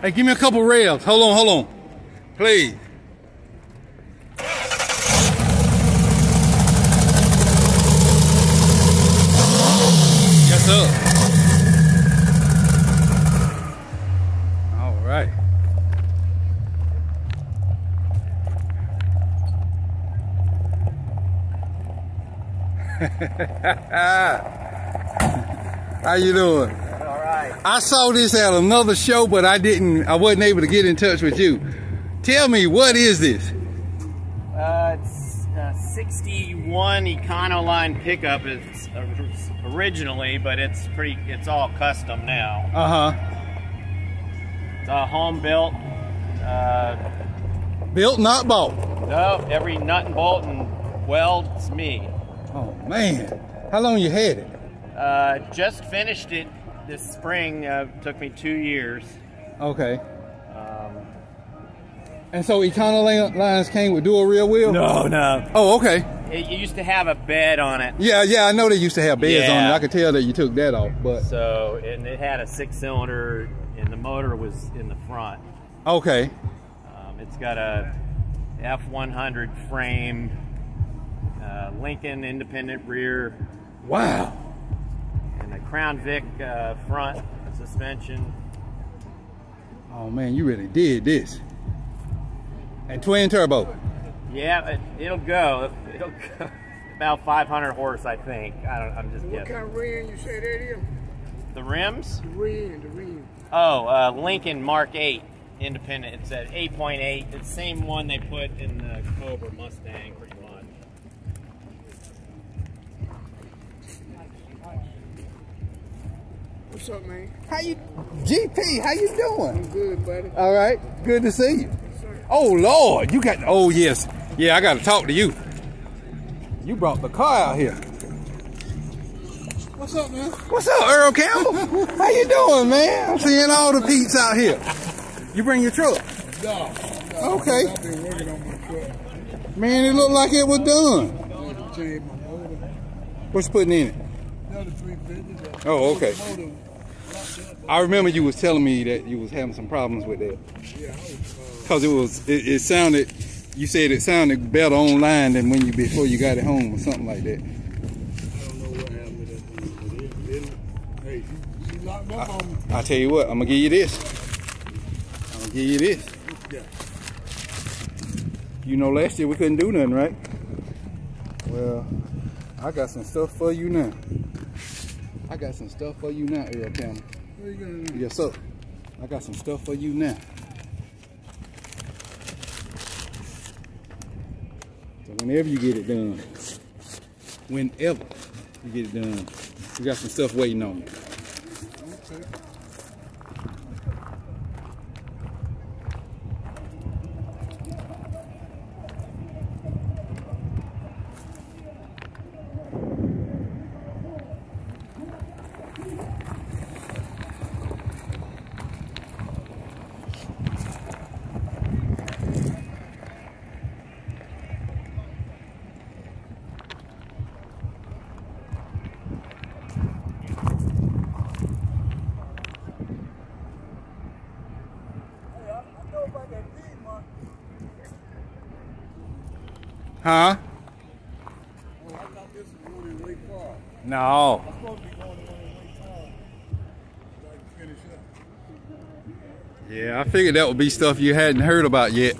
Hey, give me a couple revs. Hold on. Please. Yes, sir. All right. How you doing? All right. I saw this at another show, but I wasn't able to get in touch with you. Tell me, what is this? It's a 61 Econoline pickup. It's originally, but it's all custom now. It's a home built. Built, not bought. No, every nut and bolt and weld, it's me. Oh man, how long you had it? Just finished it this spring. Took me 2 years. Okay. And so Econolines came with dual rear wheel? No. Oh, okay. It used to have a bed on it. Yeah, I know they used to have beds on it. I could tell that you took that off, but. So, and it had a 6-cylinder, and the motor was in the front. Okay. It's got a F100 frame, Lincoln independent rear. Wow. And a Crown Vic front suspension. Oh man, you really did this. And twin turbo. Yeah, it'll go. It'll go about 500 horse, I think. I'm just guessing. What kind of rim you say that is? The rims? The rim. Oh, Lincoln Mark 8 independent. It's at 8.8. It's the same one they put in the Cobra Mustang, pretty much. What's up, man? GP, how you doing? I'm good, buddy. All right, good to see you. Oh Lord, oh yes. Yeah, I got to talk to you. You brought the car out here. What's up, man? What's up, Earl Campbell? How you doing, man? I'm seeing all the Pete's out here. You bring your truck? No. Okay. I've been working on my truck. Man, it looked like it was done. Change my motor. What's you putting in it? Another 350. Oh, okay. I remember you was telling me that you was having some problems with that. Yeah, Cause it sounded, you said it sounded better online than before you got it home or something like that. I don't know what happened with that thing, but hey, she locked up on me. I tell you what, I'm gonna give you this. Yeah. You know, last year we couldn't do nothing, right? Well, I got some stuff for you now. Earl Campbell. What are you gonna do? Yes, sir. I got some stuff for you now. So whenever you get it done, we got some stuff waiting on you. Okay. Huh? Oh, I thought this was going in Lake Park. No. I'm supposed to be going in Lake Park. So I can finish up. Yeah, I figured that would be stuff you hadn't heard about yet.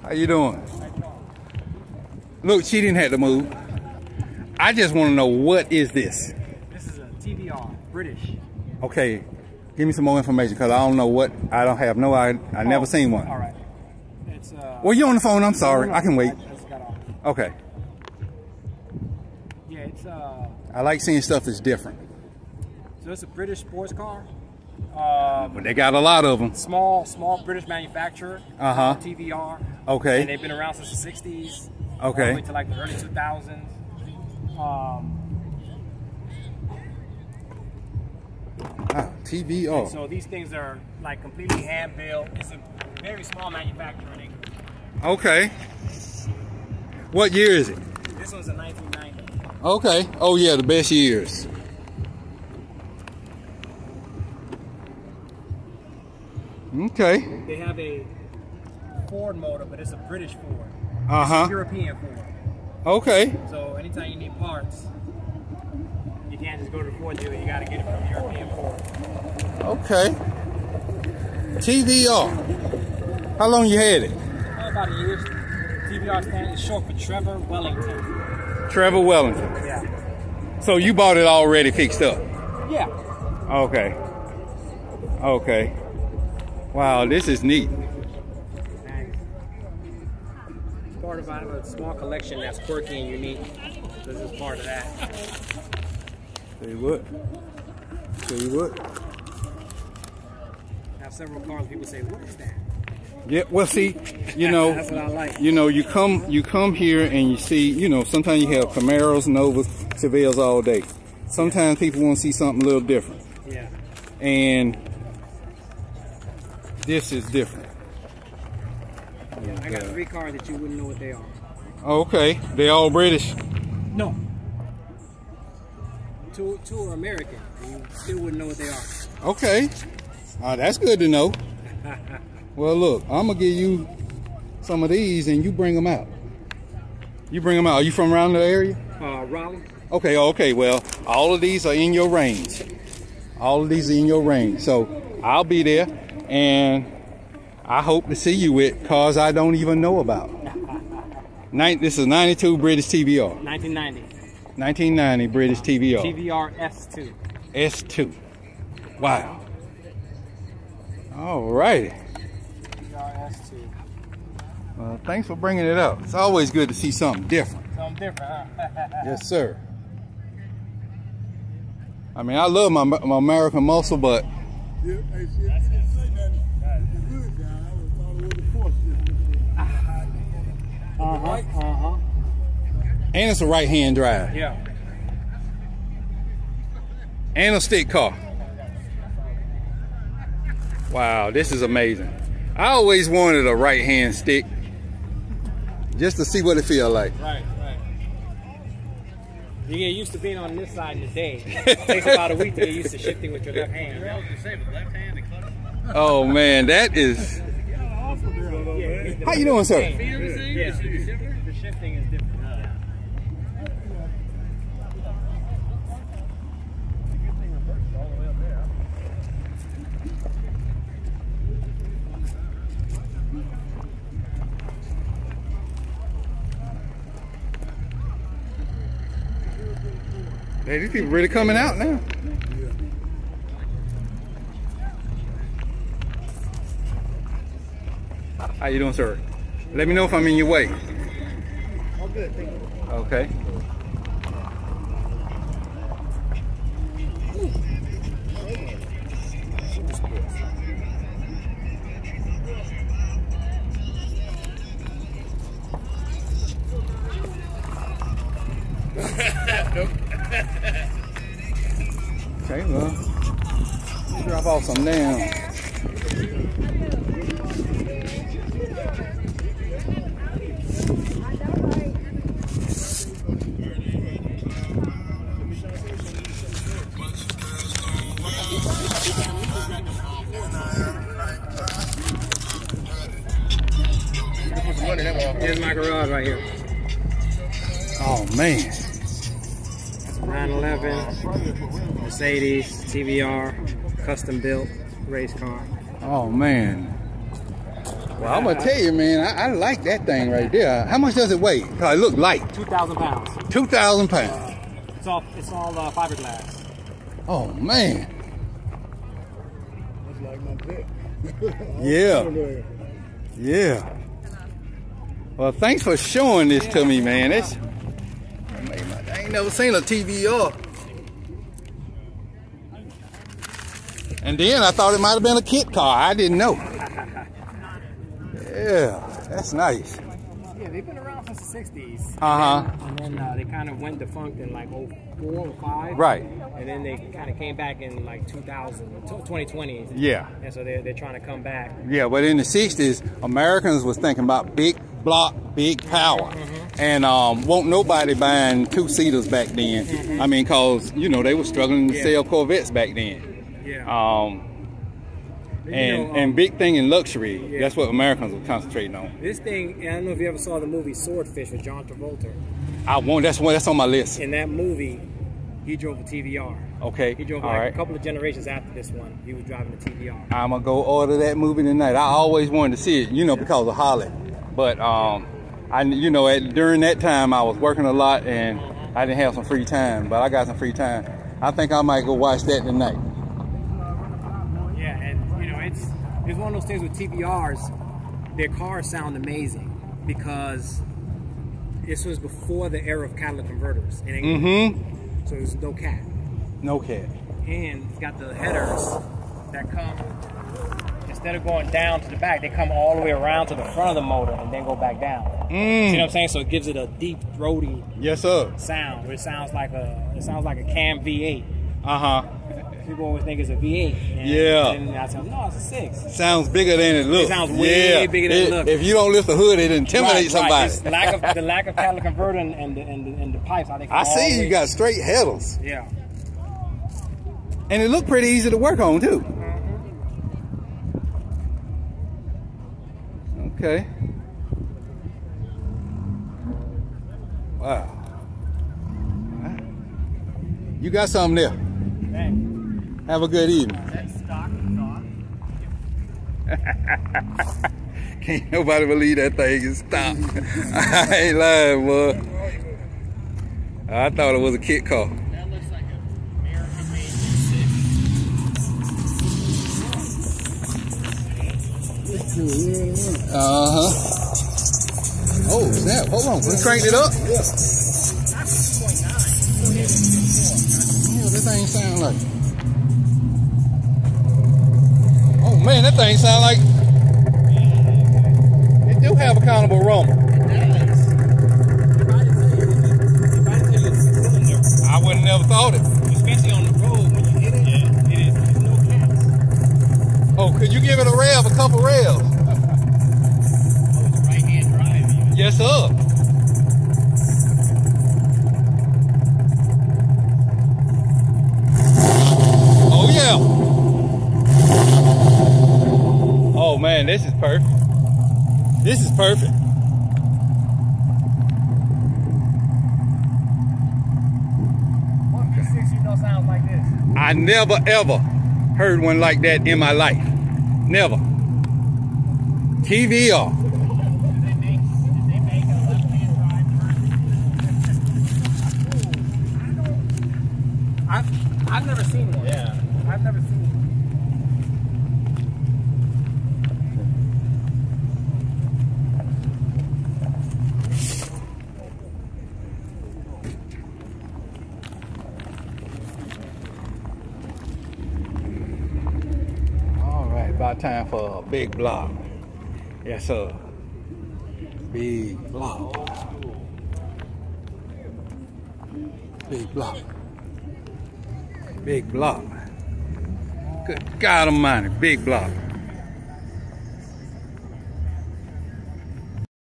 How you doing? Look, she didn't have to move. I just want to know, what is this? This is a TVR, British. Okay, give me some more information, because I don't know what, I don't have no, I never seen one. All right. It's Well, you're on the phone, I'm sorry. no, I can wait. I just got off. Okay. Yeah, it's I like seeing stuff that's different. so it's a British sports car. But they got a lot of them. Small British manufacturer. Uh-huh. TVR. Okay. And they've been around since the 60s. All the Okay. way to like the early 2000s. TVR. So these things are like completely hand built. It's a very small manufacturing. Okay. What year is it? This one's a 1990. Okay. Oh yeah, the best years. Okay. They have a Ford motor, but it's a British Ford. Uh-huh. European Ford. Okay. So anytime you need parts, you can't just go to the Ford dealer. You got to get it from European Ford. Okay. TVR. How long you had it? About a year. TVR stand is short for Trevor Wellington. Trevor Wellington. Yeah. So you bought it already fixed up? Yeah. Okay. Okay. Wow, this is neat. Thanks. It's part of a small collection that's quirky and unique. This is part of that. Tell you what. Tell you what. I have several cars. People say, "What is that?" Yeah, well, see, you know, That's what I like. you know, you come here and you see, you know, sometimes you have Camaros, Novas, Chevelles all day. Sometimes people want to see something a little different. Yeah. And this is different. Yeah. I got 3 cars that you wouldn't know what they are. Okay, they all British. No. Two are American. And you still wouldn't know what they are. Okay, that's good to know. Well, look, I'm gonna give you some of these, and you bring them out. You bring them out. Are you from around the area? Raleigh. Okay, okay. Well, all of these are in your range. All of these are in your range. So I'll be there, and I hope to see you with cars I don't even know about. This is 92 British TVR. 1990. 1990 British TVR. TVR S2. S2. Wow. All righty. TVR S2. Well, thanks for bringing it up. It's always good to see something different. Something different, huh? Yes, sir. I mean, I love my American muscle, but Yeah, hey, shit, I didn't say nothing. The hood down, I was thought it was the Porsche. and it's a right-hand drive. Yeah. And a stick car. Wow, this is amazing. I always wanted a right-hand stick just to see what it feels like. Right, right. You get used to being on this side in the day. It takes about a week to get used to shifting with your left hand. Oh man, that is. How you doing, sir? Yeah, the shifting is different. Hey, these people really coming out now. How you doing, sir? Let me know if I'm in your way. Oh, good, thank you. Okay. Okay, well, let's drop off some now. Here's my garage right here. Oh man. 911, Mercedes, TVR, custom built race car. Oh man. Well, I'm gonna tell you, man, I like that thing right there. How much does it weigh? Cause it look light. 2,000 pounds. 2,000 pounds. It's all fiberglass. Oh man. That's like my pet. Yeah. Yeah. Well, thanks for showing this to me, man. I ain't never seen a TVR. And then I thought it might have been a kit car. I didn't know. Yeah, that's nice. Yeah, they've been around since the 60s. Uh-huh. And then they kind of went defunct in like 04 or 5. Right. And then they kind of came back in like 2020. Yeah. And so they're trying to come back. Yeah, but in the 60s, Americans was thinking about big block, big power. And won't nobody buying two-seaters back then. I mean, cause, you know, they were struggling to sell Corvettes back then. Yeah. And big thing in luxury, that's what Americans were concentrating on. This thing, I don't know if you ever saw the movie Swordfish with John Travolta. That's on my list. In that movie, he drove a TVR. Okay. He drove a couple of generations after this one. He was driving a TVR. I'm gonna go order that movie tonight. I always wanted to see it, you know, because of Holly. But during that time I was working a lot and I didn't have some free time. But I got some free time. I think I might go watch that tonight. Yeah, and you know, it's one of those things with TVRs. Their cars sound amazing because this was before the era of catalytic converters in England. So there's no cat. No cat. And it's got the headers that come, instead of going down to the back, they come all the way around to the front of the motor and then go back down. See what I'm saying? So it gives it a deep, throaty sound. It sounds like a Cam V8. People always think it's a V8. And I tell them, no, it's a 6. Sounds bigger than it looks. It sounds way bigger than it looks. If you don't lift the hood, it intimidates somebody. It's the lack of catalytic converter and the pipes. I see you got straight headers. Yeah. And it looked pretty easy to work on too. Okay. Wow. You got something there. Thanks. Have a good evening. That's stock Can't nobody believe that thing is stopped. I ain't lying, boy. I thought it was a kit car. That looks like an American-made V6. Oh, snap. Hold on. We cranked it up? That's 2.9. Yeah, that thing sound like... Oh, man, that thing sound like... It do have a countable rumble. I would have never thought it. Especially on the road when you hit it, there's no cats. Oh, could you give it a couple revs? Oh, it's right-hand drive. Yes, sir. Oh, yeah. Oh, man, this is perfect. This is perfect. What V6 you know sounds like this? I never, ever heard one like that in my life. Never. TVR. Did they make a left-hand drive version? I've never seen one. Yeah. I've never seen one. All right, about time for a big block. Yes, sir. Big block. Big block. Big block. Good God Almighty, big block.